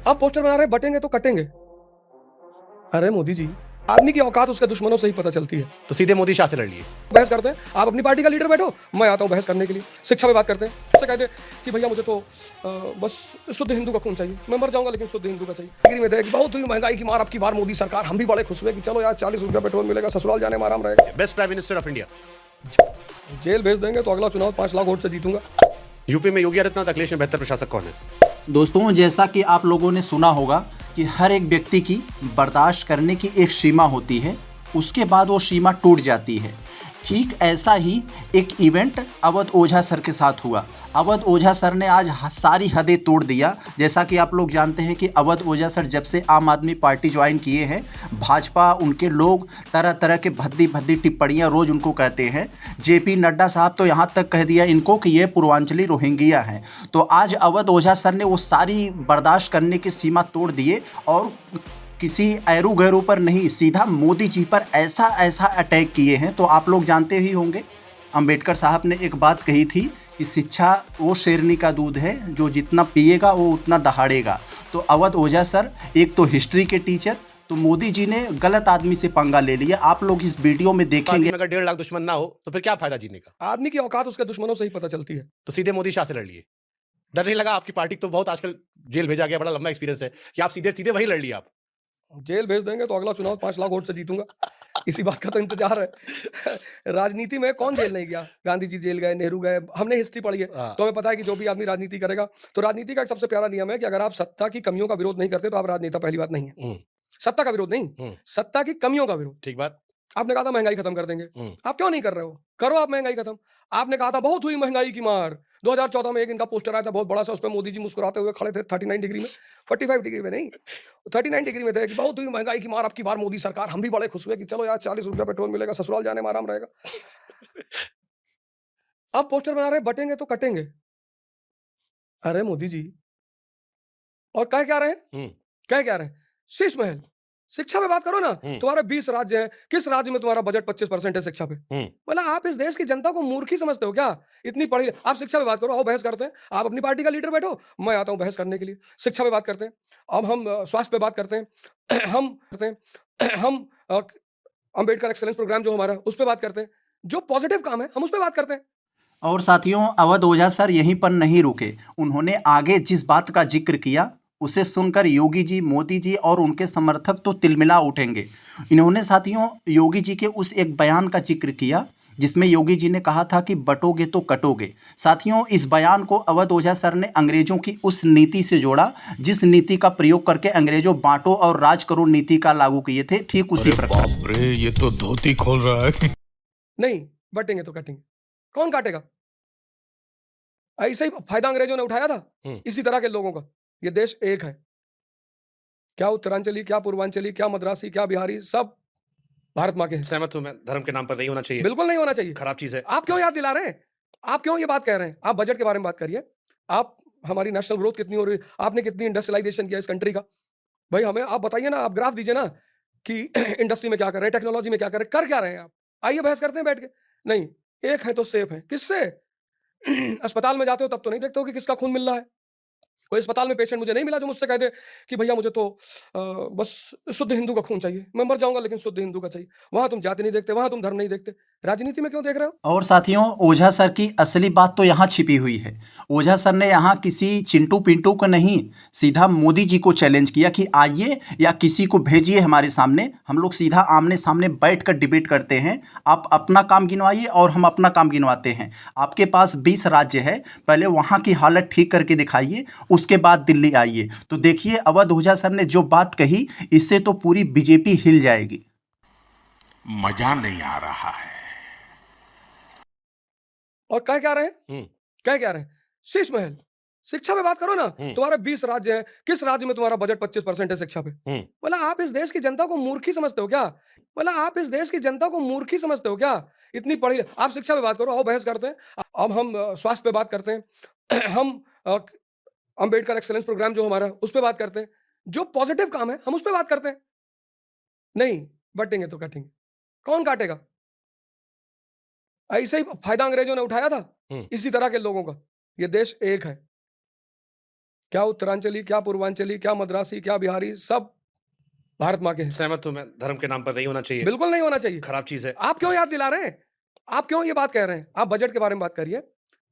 अब पोस्टर बना रहे हैं, बटेंगे तो कटेंगे। अरे मोदी जी, आदमी की औकात उसके दुश्मनों से ही पता चलती है। तो सीधे मोदी शाह से लड़ लिए। बहस करते हैं, आप अपनी पार्टी का लीडर बैठो, मैं आता हूं बहस करने के लिए। शिक्षा पे बात करते हैं, उससे कहते हैं कि भैया मुझे तो बस शुद्ध हिंदू का खून चाहिए, मैं मर जाऊंगा लेकिन शुद्ध हिंदू का चाहिए। डिग्री में थे कि बहुत हुई महंगाई की मार, अब की बार मोदी सरकार, हम भी बड़े खुश हुए कि चलो यार 40 रुपया पेट्रोल मिलेगा, ससुराल जाने में आराम रहेगा। Best prime minister of India. जेल भेज देंगे तो अगला चुनाव 5 लाख वोट से जीतूंगा। यूपी में योगी आदित्यनाथ, अखिलेश में बेहतर प्रशासक कौन है? दोस्तों, जैसा कि आप लोगों ने सुना होगा कि हर एक व्यक्ति की बर्दाश्त करने की एक सीमा होती है, उसके बाद वो सीमा टूट जाती है। ठीक ऐसा ही एक इवेंट अवध ओझा सर के साथ हुआ। अवध ओझा सर ने आज सारी हदें तोड़ दिया। जैसा कि आप लोग जानते हैं कि अवध ओझा सर जब से आम आदमी पार्टी ज्वाइन किए हैं, भाजपा उनके लोग तरह तरह के भद्दी भद्दी टिप्पणियां रोज़ उनको कहते हैं। जेपी नड्डा साहब तो यहाँ तक कह दिया इनको कि ये पूर्वांचली रोहिंग्या हैं। तो आज अवध ओझा सर ने वो सारी बर्दाश्त करने की सीमा तोड़ दिए और किसी ऐरू गैरू पर नहीं, सीधा मोदी जी पर ऐसा ऐसा अटैक किए हैं। तो आप लोग जानते ही होंगे, अंबेडकर साहब ने एक बात कही थी कि शिक्षा वो शेरनी का दूध है जो जितना पिएगा वो उतना दहाड़ेगा। तो अवध ओझा सर एक तो हिस्ट्री के टीचर, तो मोदी जी ने गलत आदमी से पंगा ले लिया। आप लोग इस वीडियो में देखेंगे। अगर 1.5 लाख दुश्मन ना हो तो फिर क्या फायदा जीने का? आदमी की औकात उसके दुश्मनों से ही पता चलती है। तो सीधे मोदी शाह से लड़ लिए। डर नहीं लगा? आपकी पार्टी तो बहुत आजकल जेल भेजा गया, बड़ा लंबा एक्सपीरियंस है कि आप सीधे सीधे वही लड़ लिए। आप जेल भेज देंगे तो अगला चुनाव 5 लाख वोट से जीतूंगा। इसी बात का तो इंतजार है। राजनीति में कौन जेल नहीं गया? गांधी जी जेल गए, नेहरू गए, हमने हिस्ट्री पढ़ी है हाँ। तो हमें पता है कि जो भी आदमी राजनीति करेगा, तो राजनीति का एक सबसे प्यारा नियम है कि अगर आप सत्ता की कमियों का विरोध नहीं करते तो आप राजनेता पहली बात नहीं है। सत्ता का विरोध नहीं, सत्ता की कमियों का विरोध। ठीक बात। आपने कहा था महंगाई खत्म कर देंगे, आप क्यों नहीं कर रहे हो? करो आप महंगाई खत्म। आपने कहा था बहुत हुई महंगाई की मार, 2014 में एक इनका पोस्टर आया था बहुत बड़ा सा, उसपे मोदी जी मुस्कुराते हुए खड़े थे 39 डिग्री में, 45 डिग्री में नहीं, 39 डिग्री में थे कि बहुत हुई महंगाई की मार, अब की बार मोदी सरकार, हम भी बड़े खुश हुए कि चलो यार 40 रुपया पेट्रोल मिलेगा, ससुराल जाने में आराम रहेगा। अब पोस्टर बना रहे हैं, बटेंगे तो कटेंगे। अरे मोदी जी, और कह क्या रहे हैं? कह क्या रहे हैं? शीश महल। शिक्षा पे बात करो ना, तुम्हारे 20 राज्य हैं, किस राज्य में तुम्हारा बजट 25% है शिक्षा पे? मतलब आप इस देश की जनता को मूर्ख समझते हो क्या? इतनी पढ़ी, आप शिक्षा पे बात करो, आओ बहस करते हैं। आप अपनी पार्टी का लीडर बैठो, मैं आता हूं बहस करने के लिए। शिक्षा पे बात करते हैं। अब हम स्वास्थ्य पे बात करते हैं। हम करते हैं, हम अंबेडकर एक्सेलेंस प्रोग्राम जो हमारा, उस पे बात करते हैं। जो पॉजिटिव काम है, हम उस पे बात करते हैं। और साथियों, अवध ओझा सर यहीं पर नहीं रुके। उन्होंने आगे जिस बात का जिक्र किया उसे सुनकर योगी जी, मोदी जी और उनके समर्थक तो तिलमिला उठेंगे। इन्होंने साथियों योगी जी के उस एक बयान का जिक्र किया जिसमें योगी जी ने कहा था कि बटोगे तो कटोगे। साथियों, इस बयान को अवध ओझा सर ने अंग्रेजों की उस नीति से जोड़ा जिस नीति का प्रयोग करके अंग्रेजों बांटो और राज करो नीति का लागू किए थे। ठीक उसी प्रकार। बाप रे, ये तो धोती खोल रहा है। नहीं, बटेंगे तो कटेंगे। कौन काटेगा? ऐसे ही फायदा अंग्रेजों ने उठाया था, इसी तरह के लोगों का। ये देश एक है। क्या उत्तरांचली, क्या पूर्वांचली, क्या मद्रासी, क्या बिहारी, सब भारत माँ के हैं। सहमत हूं मैं, धर्म के नाम पर नहीं होना चाहिए। बिल्कुल नहीं होना चाहिए। खराब चीज है। आप क्यों याद दिला रहे हैं? आप क्यों ये बात कह रहे हैं? आप बजट के बारे में बात करिए। आप हमारी नेशनल ग्रोथ कितनी हो रही है? आपने कितनी इंडस्ट्रियलाइजेशन किया इस कंट्री का? भाई हमें आप बताइए ना, आप ग्राफ दीजिए ना कि इंडस्ट्री में क्या कर रहे हैं, टेक्नोलॉजी में क्या कर रहे हैं, कर क्या रहे हैं आप? आइए बहस करते हैं बैठ के। नहीं, एक है तो सेफ है। किससे? अस्पताल में जाते हो तब तो नहीं देखते हो कि किसका खून मिल रहा है। कोई अस्पताल में पेशेंट मुझे नहीं मिला जो मुझसे कह दे कि भैया मुझे तो बस शुद्ध हिंदू का खून चाहिए, मैं मर जाऊंगा लेकिन शुद्ध हिंदू का चाहिए। वहां तुम जाति नहीं देखते, वहां तुम धर्म नहीं देखते, राजनीति में क्यों देख रहे हो? और साथियों, ओझा सर की असली बात तो यहाँ छिपी हुई है। ओझा सर ने यहाँ किसी चिंटू पिंटू को नहीं, सीधा मोदी जी को चैलेंज किया कि आइए या किसी को भेजिए हमारे सामने, हम लोग सीधा आमने सामने बैठकर डिबेट करते हैं। आप अपना काम गिनवाइए और हम अपना काम गिनवाते हैं। आपके पास 20 राज्य है, पहले वहाँ की हालत ठीक करके दिखाइए, उसके बाद दिल्ली आइए। तो देखिए अवध ओझा सर ने जो बात कही, इससे तो पूरी बीजेपी हिल जाएगी। मजा नहीं आ रहा है। और कह क्या रहे हैं? कह क्या रहे हैं? शीश महल। शिक्षा पे बात करो ना, तुम्हारे 20 राज्य हैं, किस राज्य में तुम्हारा बजट 25% है शिक्षा पे? मतलब आप इस देश की जनता को मूर्ख समझते हो क्या? मतलब आप इस देश की जनता को मूर्ख समझते हो क्या? इतनी पढ़ी, आप शिक्षा पे बात करो, आओ बहस करते हैं। अब हम स्वास्थ्य पे बात करते हैं। हम अंबेडकर एक्सेलेंस प्रोग्राम जो हमारा, उस पे बात करते हैं। जो पॉजिटिव काम है, हम उस पे बात करते हैं। नहीं, बटेंगे तो कटेंगे। कौन काटेगा? ऐसे ही फायदा अंग्रेजों ने उठाया था, इसी तरह के लोगों का। ये देश एक है। क्या उत्तरांचली, क्या पूर्वांचली, क्या मद्रासी, क्या बिहारी, सब भारत माँ के हैं। सहमत हूं मैं, धर्म के नाम पर नहीं होना चाहिए, बिल्कुल नहीं होना चाहिए। खराब चीज है। आप क्यों याद दिला रहे हैं? आप क्यों ये बात कह रहे हैं? आप बजट के बारे में बात करिए।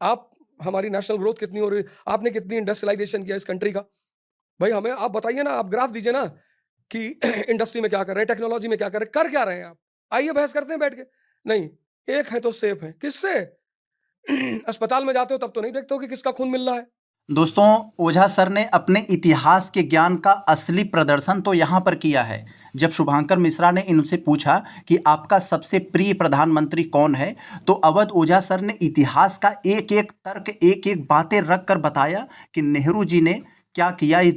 आप हमारी नेशनल ग्रोथ कितनी हो रही है? आपने कितनी इंडस्ट्रियलाइजेशन किया इस कंट्री का? भाई हमें आप बताइए ना, आप ग्राफ दीजिए ना कि इंडस्ट्री में क्या कर रहे हैं, टेक्नोलॉजी में क्या कर रहे हैं, कर क्या रहे हैं आप? आइए बहस करते हैं बैठ के। नहीं, एक है तो सेफ है। किससे? अस्पताल में जाते हो तब तो नहीं देखते हो कि किसका खून मिल रहा है। दोस्तों, ओझा सर ने अपने इतिहास के ज्ञान का असली प्रदर्शन तो यहाँ पर किया है। जब शुभांकर मिश्रा ने इनसे पूछा कि आपका सबसे प्रिय प्रधानमंत्री कौन है, तो अवध ओझा सर ने इतिहास का एक एक तर्क, एक एक बातें रख कर बताया कि नेहरू जी ने क्या किया इस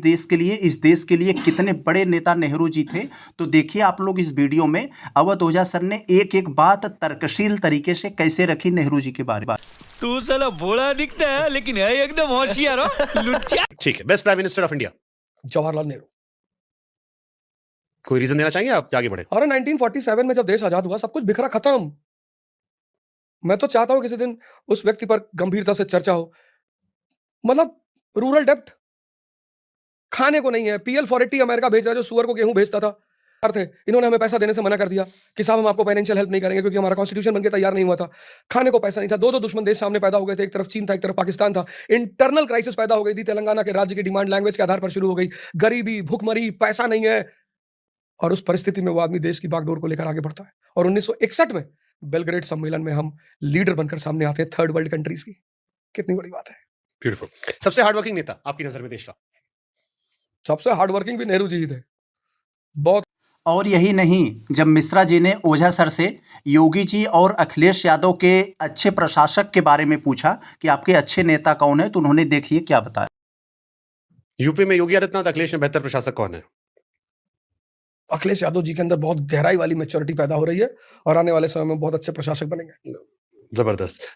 देश के लिए कितने बड़े नेता नेहरू जी थे। तो देखिए आप लोग इस वीडियो में अवध ओझा सर ने एक एक बात तर्कशील तरीके से कैसे रखी नेहरू जी के बारे में। तू साला भोला दिखता है लेकिन है एकदम होशियार हो लुच्चा। ठीक है, best prime minister of India, Jawaharlal Nehru. कोई रीजन देना चाहेंगे आप आगे बढ़े? अरे 1947 में जब देश आजाद हुआ, सब कुछ बिखरा खत्म। मैं तो चाहता हूं किसी दिन उस व्यक्ति पर गंभीरता से चर्चा हो। मतलब रूरल डेप्ट खाने को नहीं है। पीएल 480 अमेरिका भेज रहा है, जो सुअर को गेहूं भेजता था। थे इन्होंने हमें पैसा देने से मना कर दिया कि साहब हम आपको फाइनेंशियल हेल्प नहीं करेंगे, क्योंकि हमारा कॉन्स्टिट्यूशन बनके तैयार नहीं हुआ था। खाने को पैसा नहीं था। दो दुश्मन देश सामने पैदा हो गए थे, एक तरफ चीन था, एक तरफ पाकिस्तान था। इंटरनल क्राइसिस पैदा हो गई थी। तेलंगाना के राज्य की डिमांड लैंग्वेज के आधार पर शुरू हो गई। गरीबी, भूखमरी, पैसा नहीं है। और उस परिस्थिति में वो आदमी देश की बागडोर को लेकर आगे बढ़ता है। और 1961 में बेलग्रेड सम्मेलन में हम लीडर बनकर सामने आते हैं थर्ड वर्ल्ड कंट्रीज की। कितनी बड़ी बात है। ब्यूटीफुल। सबसे हार्ड वर्किंग नेता आपकी नजर में देश का? सबसे हार्ड वर्किंग भी नेहरू जी ही थे। बहुत। और यही नहीं, जब मिश्रा जी ने ओझा सर से योगी जी और अखिलेश यादव के अच्छे प्रशासक के बारे में पूछा कि आपके अच्छे नेता कौन है, तो उन्होंने देखिए क्या बताया। यूपी में योगी आदित्यनाथ, अखिलेश में बेहतर प्रशासक कौन है? अखिलेश यादव जी के अंदर बहुत गहराई वाली मैच्योरिटी पैदा हो रही है और आने वाले समय में बहुत अच्छे प्रशासक बनेंगे। जबरदस्त।